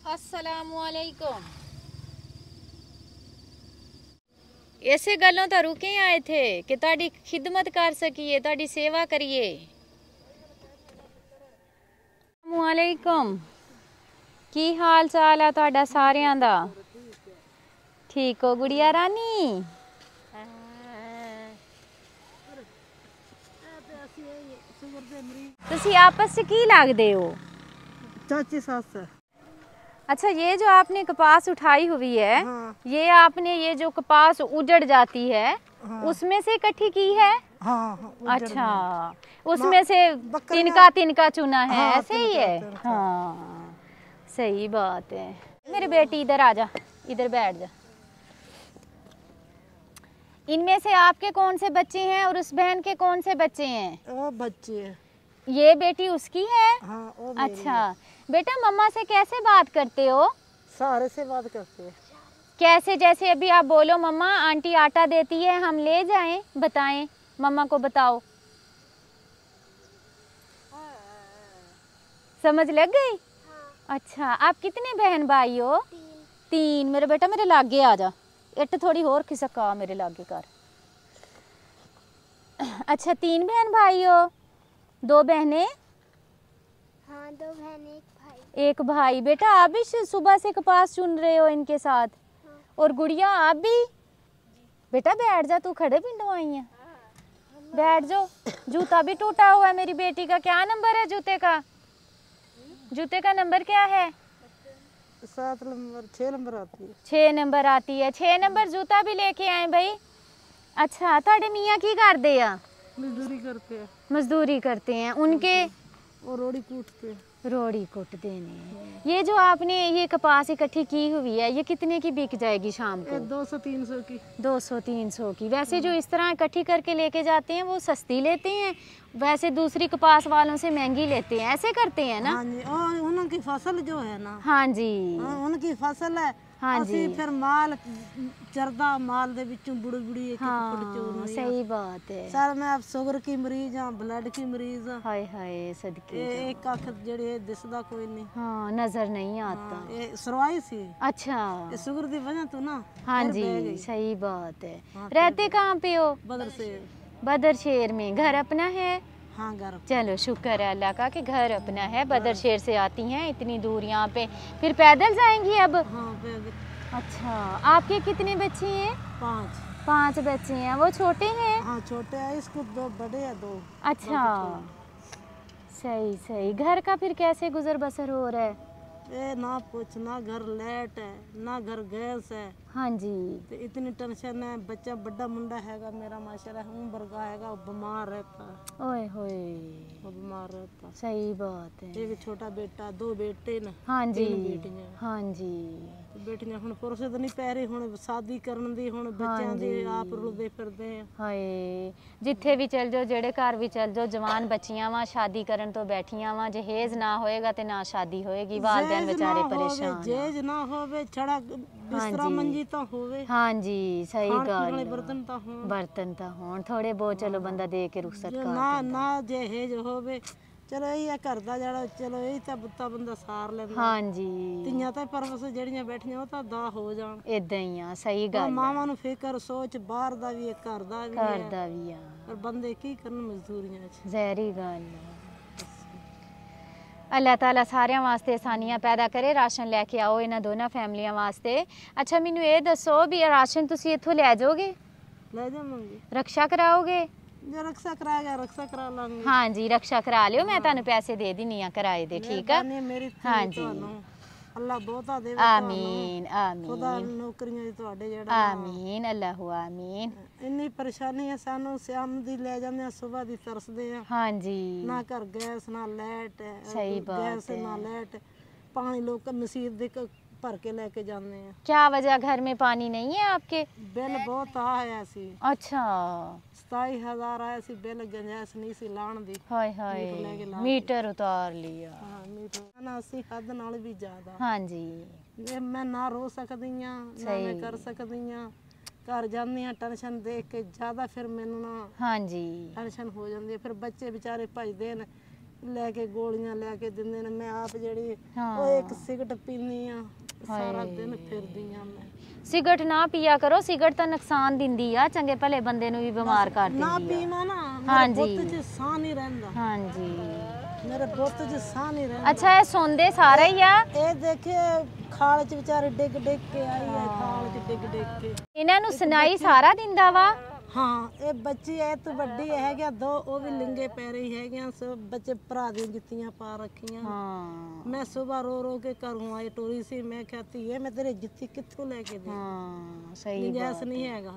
अस्सलामुअलैकुम। ऐसे गलों तो रुके आए थे कि ताड़ी खिदमत कर सकिए, ताड़ी सेवा करिए। अस्सलामुअलैकुम, की हाल चाल है तुहाडा सारियां दा? ठीक हो गुड़िया रानी? तुसी आपस च की लगदे हो? चाची सास है। अच्छा, ये जो आपने कपास उठाई हुई है, हाँ। ये आपने ये जो कपास उजड़ जाती है, हाँ। उसमें से इकट्ठी की है? हाँ, हाँ, अच्छा, उसमें से तिनका तिनका चुना है। हाँ, ऐसे ही है। हाँ, सही बात है। मेरे बेटी इधर आ जा, इधर बैठ जा। इनमें से आपके कौन से बच्चे हैं और उस बहन के कौन से बच्चे हैं? वो बच्चे है। ये बेटी उसकी है? हाँ, वो अच्छा बेटा, मम्मा से कैसे बात करते हो? सारे से बात करते हैं। कैसे? जैसे अभी आप बोलो, मम्मा आंटी आटा देती है, हम ले जाएं, बताएं, मम्मा को बताओ। समझ लग गई? हाँ। अच्छा, आप कितने बहन भाई हो? तीन। मेरे बेटा मेरे लागे आ जा, इट थोड़ी और खिसका मेरे लागे कर। अच्छा, तीन बहन भाई हो? दो बहनें? हाँ, दो बहनें एक भाई। एक भाई। बेटा आप भी सुबह से कपास चुन रहे हो इनके साथ? हाँ। और गुड़िया आप भी? बेटा बैठ जा, तू खड़े पिंडों आई है, बैठ जाओ। जूता भी टूटा हुआ है मेरी बेटी का। क्या नंबर है जूते का? जूते का नंबर क्या है? 7 नंबर 6 नंबर आती है। 6 नंबर आती है। 6 नंबर जूता भी लेके आए भाई। अच्छा, ताड़े मियाँ की करते हैं? मजदूरी करते हैं। मजदूरी करते हैं। उनके? और रोड़ी कूटते हैं। रोड़ी कुट देने। ये जो आपने ये कपास इकट्ठी की हुई है, ये कितने की बिक जाएगी शाम को? 200-300 की। 200-300 की। वैसे जो इस तरह इकट्ठी करके लेके जाते हैं वो सस्ती लेते हैं, वैसे दूसरी कपास वालों से महंगी लेते हैं, ऐसे करते हैं ना? हाँ जी, और उनकी फसल जो है ना। हाँ जी। उनकी फसल है। हाँ जी। फिर माल चरदा माल दे विचों बुड़ी बुड़ी एक फुट हाँ, सही बात है। सर मैं अब शुगर की मरीज हाँ, ब्लड की मरीज हाँ। हाय हाय सदके जाओ। एक अख जेड़े दिसदा कोई नहीं। हाँ, नजर नहीं आता। हाँ, ये सरवाई सी। अच्छा, ये शुगर दी वजह तो ना। हाँ फिर जी, बह गई। सही बात है। हाँ, रहते कहाँ पे हो? बदर से। बदर शेर में। घर अपना है? हाँ, घर। चलो शुक्र है अल्लाह का कि घर अपना है। बदर शेर से आती हैं इतनी दूर यहाँ पे, फिर पैदल जाएंगी अब? हाँ, पैदल। अच्छा, आपके कितने बच्चे हैं? 5। 5 बच्चे हैं। वो छोटे हैं? हाँ, छोटे हैं। इसको 2 बड़े हैं, 2। अच्छा, सही सही। घर का फिर कैसे गुजर बसर हो रहा है? ए ना पूछ, ना घर लाइट है, ना घर गैस है। हाँ जी। तो इतनी टेंशन है। बच्चा बड़ा मुंडा हैगा मेरा माशाल्लाह, वर्गा हैगा, वो बीमार रहता है। ओए होए, वो बीमार रहता है। सही बात है। एक छोटा बेटा, 2 बेटे ने। हाँ जी। 3 बेटियां। हाँ जी। बेटियां हुण पुरुष तो नहीं पै रही, हुण शादी करन दी, हुण बच्चों दी आप रुलदे फिरदे हैं। हाय, जिथे भी चल जाओ, जेड़े घर भी चल जाओ, जवान बच्चियां वा शादी करन तो बैठियां वा। जहेज ना होएगा ते ना शादी होएगी। वालदैन बेचारे परेशान। जेज ना होवे, छड़ा बिस्तरा मंजी तो होवे। हाँ जी, सही गल। बर्तन तो हों। बर्तन तो होण थोड़े बहुत, चलो बंदा दे के रुखसत कर ना देंदा। ना जहेज होवे, चलो यही है घर दा जड़ा, चलो यही तो बुत्ता बंदा सार लेंदा। हाँ जी, तियां तो परवस जड़ियां बैठियां वो तो दा हो जान। इदां ही आ, सही गल। मावां नूं फिकर सोच बाहर दा भी है, घर दा भी है। घर दा भी आ, पर बंदे की करन मजदूरियां च। जहरी गल। अल्लाह ताला सारिਆਂ वास्ते आसानियां पैदा करे। राशन लेके आओ इन्हां दोनों फैमिलियां वास्ते। अच्छा, मैनू ये दसो भी राशन तुसी इत्थों ले जाओगे? ले जावांगे। रक्षा कराओगे? जो रक्षा कराएगा रक्षा करा लांगे। हाँ जी, रक्षा करा लियो, मैं तुहानू पैसे दे दिनी आ किराए दे, ठीक है? मेरी हाँ जी। अल्लाह बहुता देवे। आमीन खुदा आमीन नौकरियां दी तुहाडे जेड़ा। आमीन, अल्लाह आमीन। इन्नी परेशानी है सानू, शाम दी ले जांदे आ, सुबह दी तरसदे आ। हाँ जी, ना घर गैस, ना लाइट है। सही बात गैस है। ना लाइट, पानी लोग नसीब दे भर के लेके जाते हैं। क्या वजह, घर में पानी नहीं है आपके? बिल बहुत आया सी। अच्छा, 27,000 आया सी बिल, गंजैश नहीं सी लाण दी। हाय हाय, मीटर उतार लिया। हाँ, मीटर ना सी हद नाल भी ज्यादा। हाँ जी, ये मैं ना रो सकदी आ, ना मैं कर सकदी आ। घर जानी आ टेंशन देख के ज्यादा, फिर मैनू ना हाँ जी, टेंशन हो जाती है। फिर बच्चे बेचारे भजदे ने, लेके गोलियां लेके दिंदे ने। मैं आप जेड़ी हाँ। ओ एक सिगरेट पीनी आ, सारा दिन फिरदी आ मैं। सिगरेट ना पिया करो, सिगरेट तो नुकसान दिंदी आ, चंगे भले बंदे नु भी बीमार कर ना दिंदी आ। पीवा ना हाँ मेरे जी। बुੱਤ 'ਚ ਸਾਹ ਨਹੀਂ ਰਹਿੰਦਾ। हाँ जी। मेरे बुੱਤ 'ਚ ਸਾਹ नहीं रहंदा। अच्छा ये सोंदे सारा ही आ? ਇਹ ਦੇਖੇ ਖਾਲ 'ਚ ਵਿਚਾਰੇ ਡਿੱਗ ਡਿੱਗ ਕੇ ਆਈ ਹੈ, ਖਾਲ 'ਚ ਡਿੱਗ ਡਿੱਗ ਕੇ। ਇਹਨਾਂ ਨੂੰ ਸੁਣਾਈ ਸਾਰਾ ਦਿੰਦਾ ਵਾ? ਹਾਂ ਇਹ ਬੱਚੀ ਐ ਤੋਂ ਵੱਡੀ ਹੈਗਾ, ਦੋ ਉਹ ਵੀ ਲਿੰਗੇ ਪੈ ਰਹੀ ਹੈਗੀਆਂ, ਸਭ ਬੱਚੇ ਭਰਾ ਦੀਆਂ ਜੁੱਤੀਆਂ ਪਾ ਰੱਖੀਆਂ। ਹਾਂ ਮੈਂ ਸਵੇਰ ਰੋ ਰੋ ਕੇ ਘਰੋਂ ਆਈ ਟੋਰੀ ਸੀ, ਮੈਂ ਕਹਤੀ ਹੈ ਮੈਂ ਤੇਰੇ ਜੁੱਤੀ ਕਿੱਥੋਂ ਲੈ ਕੇ ਦੇ। ਹਾਂ ਸਹੀ ਨਿਗਾਸ ਨਹੀਂ ਹੈਗਾ,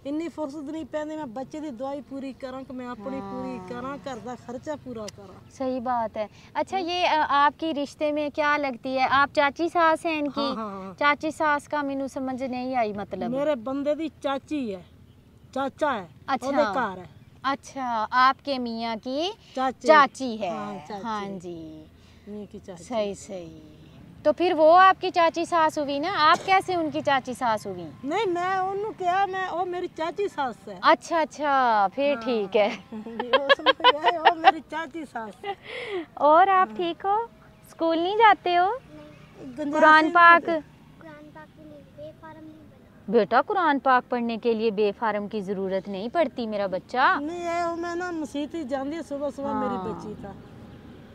ਇੰਨੀ ਫੁਰਸਤ ਨਹੀਂ ਪੈਂਦੀ ਮੈਂ ਬੱਚੇ ਦੀ ਦਵਾਈ पूरी करा कि मैं अपनी पूरी करा, घर का खर्चा पूरा करा। सही बात है। अच्छा ये आपकी रिश्ते में क्या लगती है, आप चाची सास हैं इनकी? हाँ, हाँ। चाची सास का मैनू समझ नहीं आई मतलब। मेरे बंदे दी चाची है, चाचा है, अच्छा। ओदे घर है। अच्छा आपके मियाँ की चाची चाची है। हाँ, चाची। हाँ जी मियां की चाची। सही सही। तो फिर वो आपकी चाची सास हुई ना, आप कैसे उनकी चाची सास हुई? नहीं मैं उन्होंने कहा मैं वो मेरी चाची सास है। अच्छा अच्छा फिर ठीक है। उसने कहा वो मेरी चाची सास है। और आप ठीक हो, स्कूल नहीं जाते हो? गंजासी कुरान पाक? कुरान पाक में नहीं, बेफारम नहीं बना। बेटा कुरान पाक पढ़ने के लिए बेफारम की जरूरत नहीं पड़ती मेरा बच्चा। नहीं है वो मैं ना मस्जिद ही जाती सुबह सुबह। हाँ। मेरी बच्ची था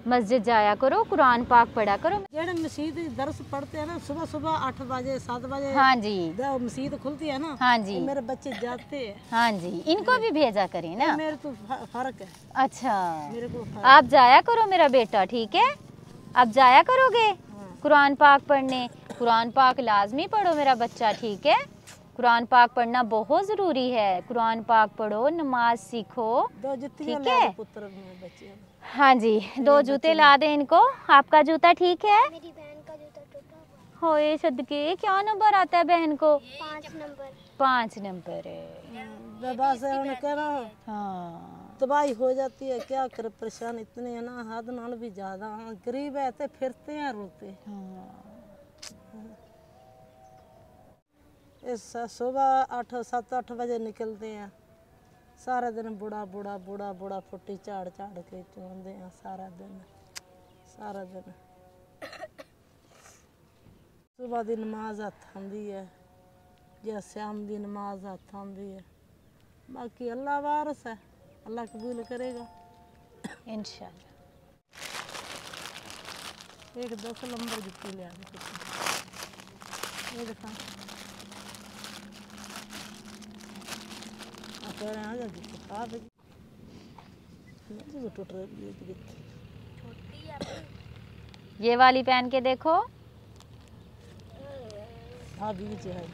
मस्जिद जाया करो, कुरान पाक पढ़ा करो। जेड़े मस्जिद दर्स पढ़ते हैं ना सुबह सुबह 8 बजे 7 बजे हाँ जी मस्जिद खुलती है ना। हाँ जी तो मेरे बच्चे जाते हैं। हाँ जी इनको भी भेजा करें ना। मेरे तो फर्क है, अच्छा मेरे को फर्क। आप जाया करो मेरा बेटा, ठीक है? आप जाया करोगे कुरान पाक पढ़ने? कुरान पाक लाजमी पढ़ो मेरा बच्चा, ठीक है? कुरान पाक पढ़ना बहुत ज़रूरी है। कुरान पाक पढ़ो, नमाज सीखो। दो जुत्तियां ठीक ले है? दो पुत्र मेरे बच्चे। हाँ जी 2 जूते ला दे इनको। आपका जूता ठीक है? मेरी बहन का जूता टूटा हुआ होए सदके, क्या नंबर आता है बहन को? 5 नंबर। 5 नंबर है। बस उन्हें कहना हाँ तबाही हो जाती है, क्या करे, परेशान इतने हैं ना हद नाल भी ज्यादा। हाँ, गरीब है तो फिरते हैं रोते। हाँ इस सुबह 7-8 बजे निकलते हैं, सारा दिन बुढ़ा बुढ़ा बुढ़ा बुढ़ा फुट्टी झाड़ झाड़ के चुनते हैं सारा दिन सारा दिन। सुबह की नमाज हथ आती है या शाम की नमाज हथ आती है। बाकी अल्लाह वारस है, अल्लाह कबूल करेगा इंशाल्लाह। एक 10 नंबर जुत्ती लिया ये देखा टूट रही। ये वाली पहन के देखो। हाँ बीच है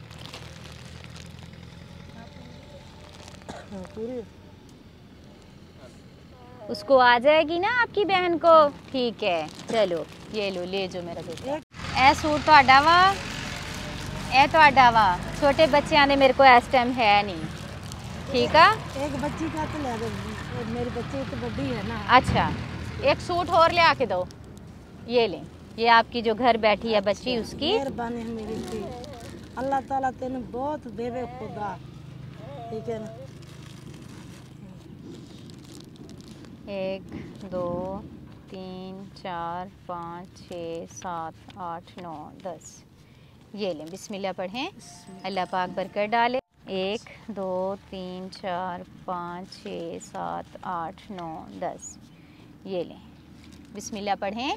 पूरी। उसको आ जाएगी ना आपकी बहन को, ठीक है? चलो ये लो, ले जो मेरा बेटा। ए सूट ਤੁਹਾਡਾ ਵਾ, ਇਹ ਤੁਹਾਡਾ ਵਾ। छोटे बच्चों ने मेरे को इस टाइम है नहीं, ठीक है? एक बच्ची का तो ले दो, मेरी बच्ची तो बड़ी है ना। अच्छा एक सूट और ले आके दो। ये लें, ये आपकी जो घर बैठी है बच्ची उसकी। मेहरबानी है मेरी थी, अल्लाह ताला तेन बहुत देवे खुदा, ठीक है ना। 1 2 3 4 5 6 7 8 9 10। ये लें, बिस्मिल्लाह पढ़ें, अल्लाह पाक बरकत डाले। 1 2 3 4 5 6 7 8 9 10। ये लें, बिस्मिल्लाह पढ़ें,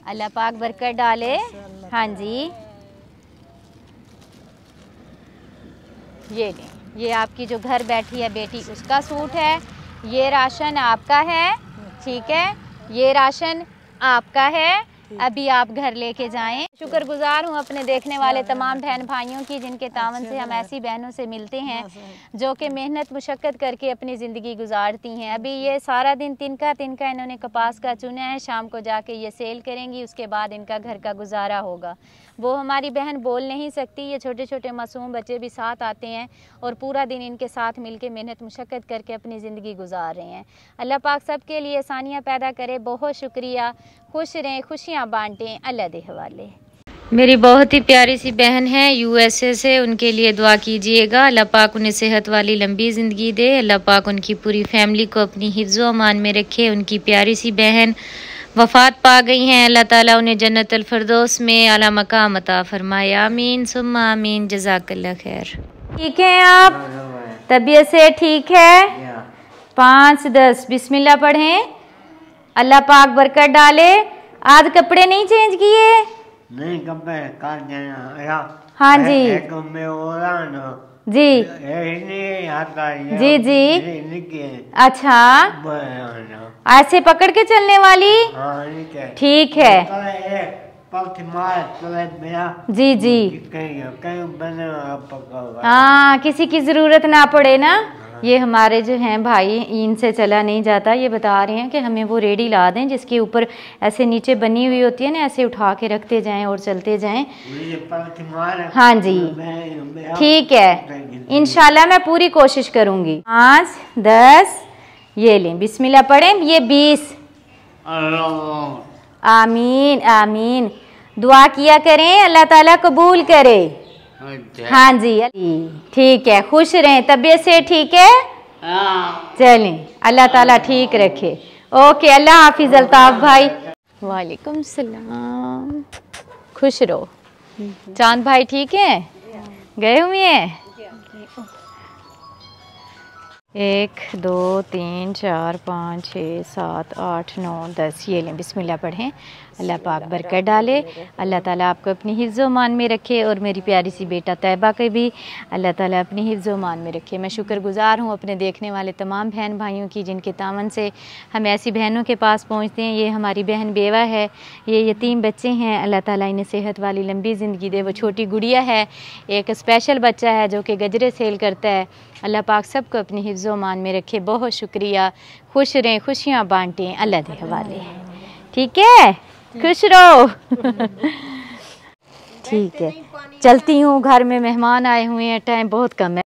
अल्लाह पाक बरकत डाले। हाँ जी ये लें, ये आपकी जो घर बैठी है बेटी उसका सूट है। ये राशन आपका है, ठीक है? ये राशन आपका है, अभी आप घर लेके जाएं। शुक्रगुजार हूँ अपने देखने वाले तमाम बहन भाइयों की, जिनके तावन से हम ऐसी बहनों से मिलते हैं जो कि मेहनत मुशक्क़त करके अपनी ज़िंदगी गुजारती हैं। अभी ये सारा दिन तिनका तिनका इन्होंने कपास का चुना है, शाम को जाके ये सेल करेंगी, उसके बाद इनका घर का गुजारा होगा। वो हमारी बहन बोल नहीं सकती, ये छोटे छोटे मासूम बच्चे भी साथ आते हैं और पूरा दिन इनके साथ मिलके मेहनत मुशक्क़त करके अपनी ज़िंदगी गुजार रहे हैं। अल्लाह पाक सबके लिए आसानियाँ पैदा करे। बहुत शुक्रिया, खुश रहें, खुशियाँ बांटें। अल्लाह दे हवाले। मेरी बहुत ही प्यारी सी बहन है यूएसए से, उनके लिए दुआ कीजिएगा। अल्लाह पाक उन्हें सेहत वाली लंबी ज़िंदगी दे। अल्लाह पाक उनकी पूरी फैमिली को अपनी हिफ्ज़ व अमान में रखे। उनकी प्यारी सी बहन वफ़ात पा गई हैं, अल्लाह ताला उन्हें जन्नतुल फिरदौस में आला मकाम अता फरमाए। आमीन सुम्मा आमीन, जज़ाकल्लाह खैर। ठीक है आप? तबीयत से ठीक है? 5 10 बिस्मिल्लाह पढ़ें। अल्लाह पाक बरकत डाले। आज कपड़े नहीं चेंज किए? नहीं, कपड़े काट देना। हाँ जी एक में और आना जी नहीं आता है। जी जी नहीं, अच्छा, आना। ऐसे पकड़ के चलने वाली? हाँ, ठीक है। ठीक है जी जी। हाँ, किसी की ज़रूरत ना पड़े ना। ये हमारे जो हैं भाई, इनसे चला नहीं जाता। ये बता रहे हैं कि हमें वो रेडी ला दें जिसके ऊपर ऐसे नीचे बनी हुई होती है ना, ऐसे उठा के रखते जाएं और चलते जाएं। हाँ जी ठीक है, इंशाल्लाह मैं पूरी कोशिश करूँगी। 5 10 ये लें, बिस्मिल्लाह पढ़ें। ये 20। आमीन आमीन। दुआ किया करें, अल्लाह ताला कबूल करे। हाँ जी ठीक है, खुश रहें। तबीयत से ठीक है? चलें, अल्लाह ताला ठीक रखे। ओके, अल्लाह हाफिज अल्ताफ भाई। वालेकुम सलाम, खुश रहो। चांद भाई ठीक है? गए हुए हैं? 1 2 3 4 5 6 7 8 9 10 ये लें, बिस्मिल्लाह पढ़ें। अल्लाह पाक बरकत डाले। अल्लाह ताला आपको अपनी हिफ्ज़ व मान में रखे और मेरी प्यारी सी बेटा तैयबा के भी अल्लाह ताला अपनी हिफ्ज़ व मान में रखे। मैं शुक्रगुज़ार हूँ अपने देखने वाले तमाम बहन भाइयों की, जिनके तावन से हम ऐसी बहनों के पास पहुँचते हैं। ये हमारी बहन बेवा है, ये यतीम बच्चे हैं। अल्लाह ताला इन्हें सेहत वाली लंबी ज़िंदगी दे। वो छोटी गुड़िया है, एक स्पेशल बच्चा है जो कि गजरे सेल करता है। अल्लाह पाक सबको अपनी हिफ्ज़ व मान में रखे। बहुत शुक्रिया, खुश रहें, खुशियाँ बांटें, अल्लाह के हवाले। ठीक है, खुश रहो। ठीक है, चलती हूँ, घर में मेहमान आए हुए हैं, टाइम बहुत कम है।